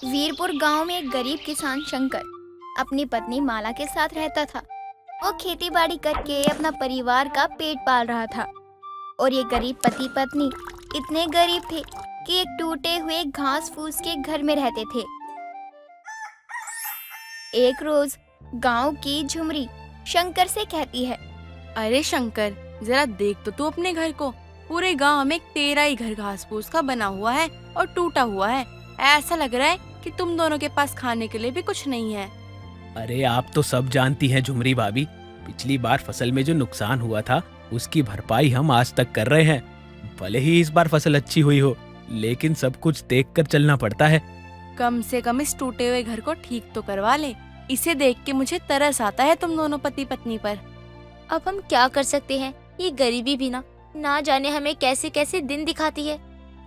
वीरपुर गांव में एक गरीब किसान शंकर अपनी पत्नी माला के साथ रहता था। वो खेती बाड़ी करके अपना परिवार का पेट पाल रहा था और ये गरीब पति पत्नी इतने गरीब थे कि एक टूटे हुए घास फूस के घर में रहते थे। एक रोज गांव की झुमरी शंकर से कहती है, अरे शंकर, जरा देख तो तू अपने घर को। पूरे गांव में तेरा ही घर घास फूस का बना हुआ है और टूटा हुआ है। ऐसा लग रहा है कि तुम दोनों के पास खाने के लिए भी कुछ नहीं है। अरे आप तो सब जानती हैं झुमरी भाभी, पिछली बार फसल में जो नुकसान हुआ था उसकी भरपाई हम आज तक कर रहे हैं। भले ही इस बार फसल अच्छी हुई हो, लेकिन सब कुछ देखकर चलना पड़ता है। कम से कम इस टूटे हुए घर को ठीक तो करवा ले। इसे देख के मुझे तरस आता है तुम दोनों पति पत्नी पर। अब हम क्या कर सकते हैं, ये गरीबी भी ना जाने हमें कैसे कैसे दिन दिखाती है।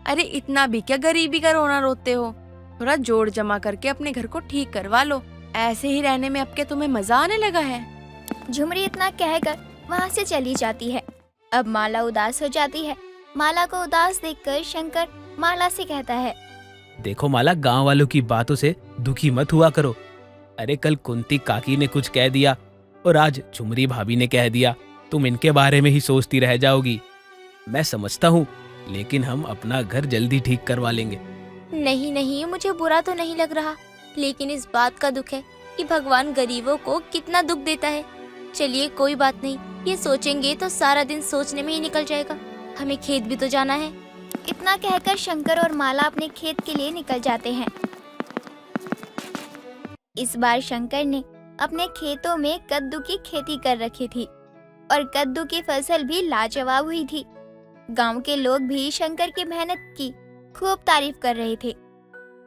अरे इतना भी क्या गरीबी का रोना रोते हो, थोड़ा जोड़ जमा करके अपने घर को ठीक करवा लो। ऐसे ही रहने में अब क्या तुम्हें मजा आने लगा है? झुमरी इतना कहकर वहाँ से चली जाती है। अब माला उदास हो जाती है। माला को उदास देखकर शंकर माला से कहता है, देखो माला, गांव वालों की बातों से दुखी मत हुआ करो। अरे कल कुंती काकी ने कुछ कह दिया और आज झुमरी भाभी ने कह दिया, तुम इनके बारे में ही सोचती रह जाओगी। मैं समझता हूँ, लेकिन हम अपना घर जल्दी ठीक करवा लेंगे। नहीं, मुझे बुरा तो नहीं लग रहा, लेकिन इस बात का दुख है कि भगवान गरीबों को कितना दुख देता है। चलिए कोई बात नहीं, ये सोचेंगे तो सारा दिन सोचने में ही निकल जाएगा। हमें खेत भी तो जाना है। इतना कहकर शंकर और माला अपने खेत के लिए निकल जाते हैं। इस बार शंकर ने अपने खेतों में कद्दू की खेती कर रखी थी और कद्दू की फसल भी लाजवाब हुई थी। गांव के लोग भी शंकर की मेहनत की खूब तारीफ कर रहे थे।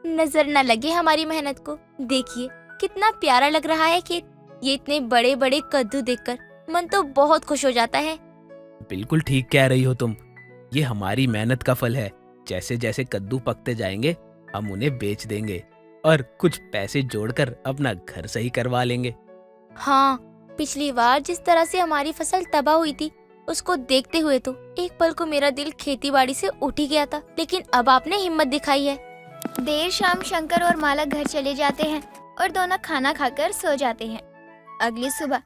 नजर न लगे हमारी मेहनत को। देखिए कितना प्यारा लग रहा है खेत। ये इतने बड़े बड़े कद्दू देखकर मन तो बहुत खुश हो जाता है। बिल्कुल ठीक कह रही हो तुम, ये हमारी मेहनत का फल है। जैसे जैसे कद्दू पकते जाएंगे हम उन्हें बेच देंगे और कुछ पैसे जोड़कर अपना घर सही करवा लेंगे। हाँ, पिछली बार जिस तरह से हमारी फसल तबाह हुई थी, उसको देखते हुए तो एक पल को मेरा दिल खेतीबाड़ी से उठ ही गया था, लेकिन अब आपने हिम्मत दिखाई है। देर शाम शंकर और माला घर चले जाते हैं और दोनों खाना खाकर सो जाते हैं। अगली सुबह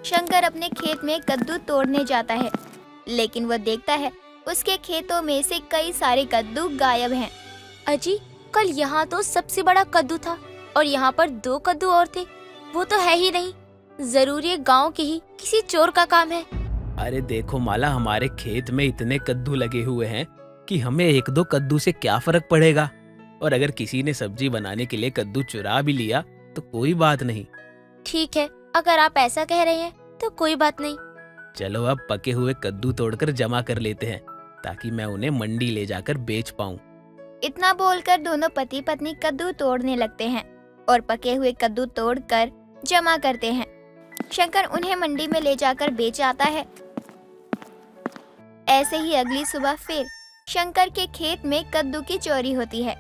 शंकर अपने खेत में कद्दू तोड़ने जाता है, लेकिन वह देखता है उसके खेतों में से कई सारे कद्दू गायब हैं। अजी, कल यहाँ तो सबसे बड़ा कद्दू था और यहाँ पर 2 कद्दू और थे। वो तो है ही नहीं। जरूर ये गांव के ही किसी चोर का काम है। अरे देखो माला, हमारे खेत में इतने कद्दू लगे हुए हैं कि हमें 1-2 कद्दू से क्या फर्क पड़ेगा। और अगर किसी ने सब्जी बनाने के लिए कद्दू चुरा भी लिया तो कोई बात नहीं। ठीक है, अगर आप ऐसा कह रहे हैं तो कोई बात नहीं। चलो अब पके हुए कद्दू तोड़कर जमा कर लेते हैं ताकि मैं उन्हें मंडी ले जाकर बेच पाऊँ। इतना बोलकर दोनों पति पत्नी कद्दू तोड़ने लगते हैं और पके हुए कद्दू तोड़कर जमा करते हैं। शंकर उन्हें मंडी में ले जाकर बेच आता है। ऐसे ही अगली सुबह फिर शंकर के खेत में कद्दू की चोरी होती है,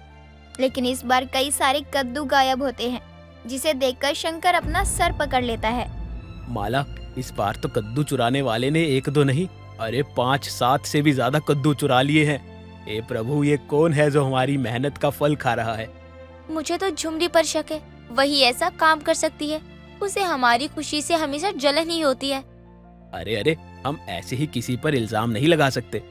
लेकिन इस बार कई सारे कद्दू गायब होते हैं, जिसे देखकर शंकर अपना सर पकड़ लेता है। माला, इस बार तो कद्दू चुराने वाले ने 1-2 नहीं, अरे 5-7 से भी ज्यादा कद्दू चुरा लिए हैं। ए प्रभु, ये कौन है जो हमारी मेहनत का फल खा रहा है? मुझे तो झुमरी पर शक है, वही ऐसा काम कर सकती है। उसे हमारी खुशी से हमेशा जलन ही होती है। अरे हम ऐसे ही किसी पर इल्जाम नहीं लगा सकते।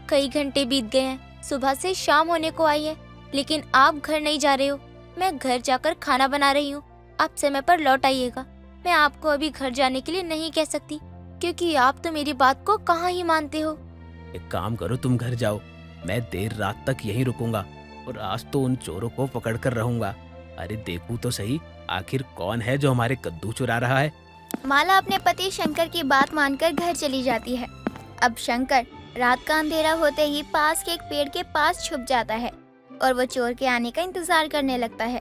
कई घंटे बीत गए हैं, सुबह से शाम होने को आई है, लेकिन आप घर नहीं जा रहे हो। मैं घर जाकर खाना बना रही हूँ, आप समय पर लौट आइएगा। मैं आपको अभी घर जाने के लिए नहीं कह सकती, क्योंकि आप तो मेरी बात को कहाँ ही मानते हो। एक काम करो, तुम घर जाओ, मैं देर रात तक यहीं रुकूंगा और आज तो उन चोरों को पकड़ कर रहूंगा। अरे देखूं तो सही, आखिर कौन है जो हमारे कद्दू चुरा रहा है। माला अपने पति शंकर की बात मानकर घर चली जाती है। अब शंकर रात का अंधेरा होते ही पास के एक पेड़ के पास छुप जाता है और वो चोर के आने का इंतजार करने लगता है।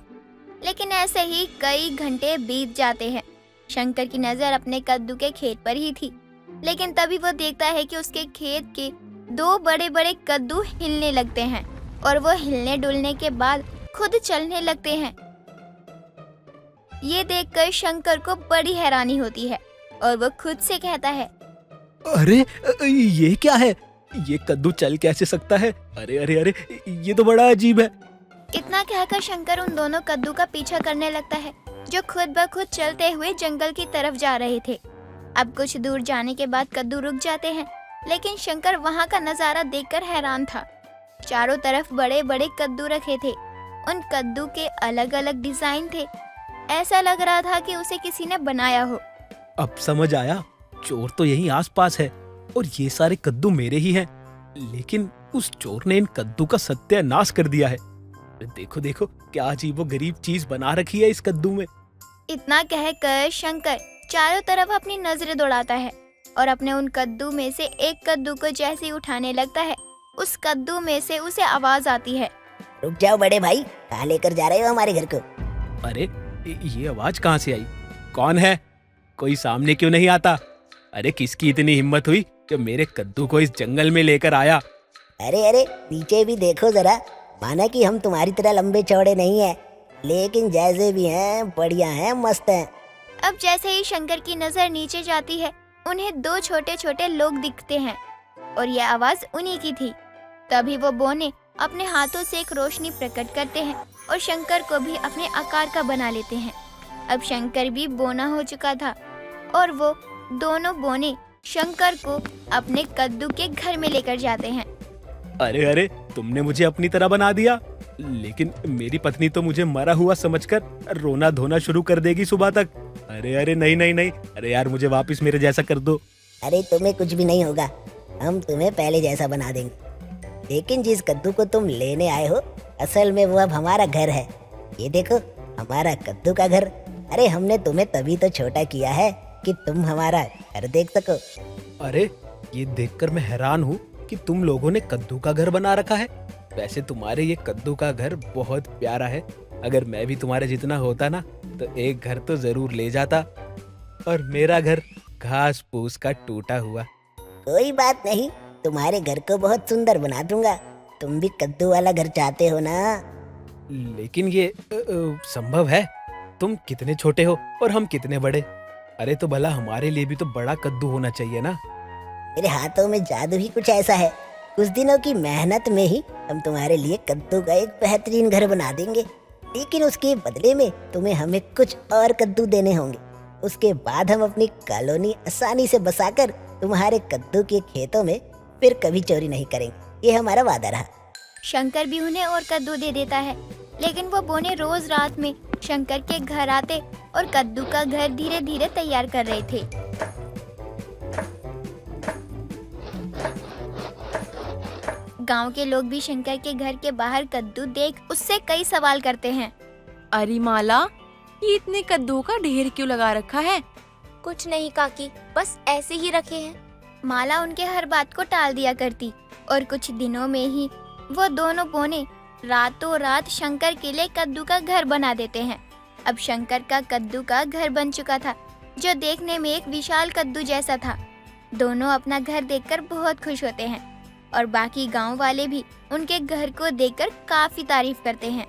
लेकिन ऐसे ही कई घंटे बीत जाते हैं। शंकर की नजर अपने कद्दू के खेत पर ही थी, लेकिन तभी वो देखता है कि उसके खेत के 2 बड़े बड़े कद्दू हिलने लगते हैं और वो हिलने डुलने के बाद खुद चलने लगते हैं। ये देखकर शंकर को बड़ी हैरानी होती है और वो खुद से कहता है, अरे ये क्या है? ये कद्दू चल कैसे सकता है? अरे अरे अरे, ये तो बड़ा अजीब है। इतना कहकर शंकर उन दोनों कद्दू का पीछा करने लगता है जो खुद ब खुद चलते हुए जंगल की तरफ जा रहे थे। अब कुछ दूर जाने के बाद कद्दू रुक जाते हैं, लेकिन शंकर वहाँ का नजारा देखकर हैरान था। चारों तरफ बड़े बड़े कद्दू रखे थे। उन कद्दू के अलग अलग डिजाइन थे। ऐसा लग रहा था कि उसे किसी ने बनाया हो। अब समझ आया, चोर तो यहीं आसपास है और ये सारे कद्दू मेरे ही हैं। लेकिन उस चोर ने इन कद्दू का सत्यानाश कर दिया है। देखो देखो, क्या अजीब व गरीब चीज बना रखी है इस कद्दू में। इतना कहकर शंकर चारों तरफ अपनी नजरें दौड़ाता है और अपने उन कद्दू में से एक कद्दू को जैसे ही उठाने लगता है, उस कद्दू में से उसे आवाज आती है, रुक जाओ बड़े भाई, कहाँ लेकर जा रहे हो हमारे घर को? अरे ये आवाज कहाँ से आई? कौन है? कोई सामने क्यों नहीं आता? अरे किसकी इतनी हिम्मत हुई जो मेरे कद्दू को इस जंगल में लेकर आया? अरे अरे, नीचे भी देखो जरा। माना कि हम तुम्हारी तरह लंबे चौड़े नहीं हैं, लेकिन जैसे भी हैं बढ़िया हैं, मस्त हैं। अब जैसे ही शंकर की नजर नीचे जाती है, उन्हें दो छोटे छोटे लोग दिखते हैं और यह आवाज उन्हीं की थी। तभी वो बोने अपने हाथों से एक रोशनी प्रकट करते हैं और शंकर को भी अपने आकार का बना लेते हैं। अब शंकर भी बोना हो चुका था और वो दोनों बोने शंकर को अपने कद्दू के घर में लेकर जाते हैं। अरे अरे, तुमने मुझे अपनी तरह बना दिया। लेकिन मेरी पत्नी तो मुझे मरा हुआ समझकर रोना धोना शुरू कर देगी सुबह तक। अरे अरे, नहीं नहीं नहीं, अरे यार मुझे वापस मेरे जैसा कर दो। अरे तुम्हें कुछ भी नहीं होगा, हम तुम्हें पहले जैसा बना देंगे। लेकिन जिस कद्दू को तुम लेने आए हो, असल में वो अब हमारा घर है। ये देखो, हमारा कद्दू का घर। अरे हमने तुम्हें तभी तो छोटा किया है कि तुम हमारा घर देख सको। अरे ये देखकर मैं हैरान हूँ कि तुम लोगों ने कद्दू का घर बना रखा है। वैसे तुम्हारे ये कद्दू का घर बहुत प्यारा है। अगर मैं भी तुम्हारे जितना होता ना, तो एक घर तो जरूर ले जाता। और मेरा घर घास फूस का टूटा हुआ। कोई बात नहीं, तुम्हारे घर को बहुत सुंदर बना दूंगा। तुम भी कद्दू वाला घर चाहते हो ना? लेकिन ये संभव है? तुम कितने छोटे हो और हम कितने बड़े? अरे तो भला हमारे लिए भी तो बड़ा कद्दू होना चाहिए ना। मेरे हाथों में जादू ही कुछ ऐसा है। कुछ दिनों की मेहनत में ही हम तुम्हारे लिए कद्दू का एक बेहतरीन घर बना देंगे। लेकिन उसके बदले में तुम्हें हमें कुछ और कद्दू देने होंगे। उसके बाद हम अपनी कॉलोनी आसानी से बसाकर तुम्हारे कद्दू के खेतों में फिर कभी चोरी नहीं करेंगे। ये हमारा वादा रहा। शंकर भी उन्हें और कद्दू दे देता है, लेकिन वो बोने रोज रात में शंकर के घर आते और कद्दू का घर धीरे धीरे तैयार कर रहे थे। गांव के लोग भी शंकर के घर के बाहर कद्दू देख उससे कई सवाल करते हैं। अरे माला, ये इतने कद्दू का ढेर क्यों लगा रखा है? कुछ नहीं काकी, बस ऐसे ही रखे हैं। माला उनके हर बात को टाल दिया करती और कुछ दिनों में ही वो दोनों बोने रातों रात शंकर के लिए कद्दू का घर बना देते हैं। अब शंकर का कद्दू का घर बन चुका था, जो देखने में एक विशाल कद्दू जैसा था। दोनों अपना घर देखकर बहुत खुश होते हैं और बाकी गांव वाले भी उनके घर को देखकर काफी तारीफ करते हैं।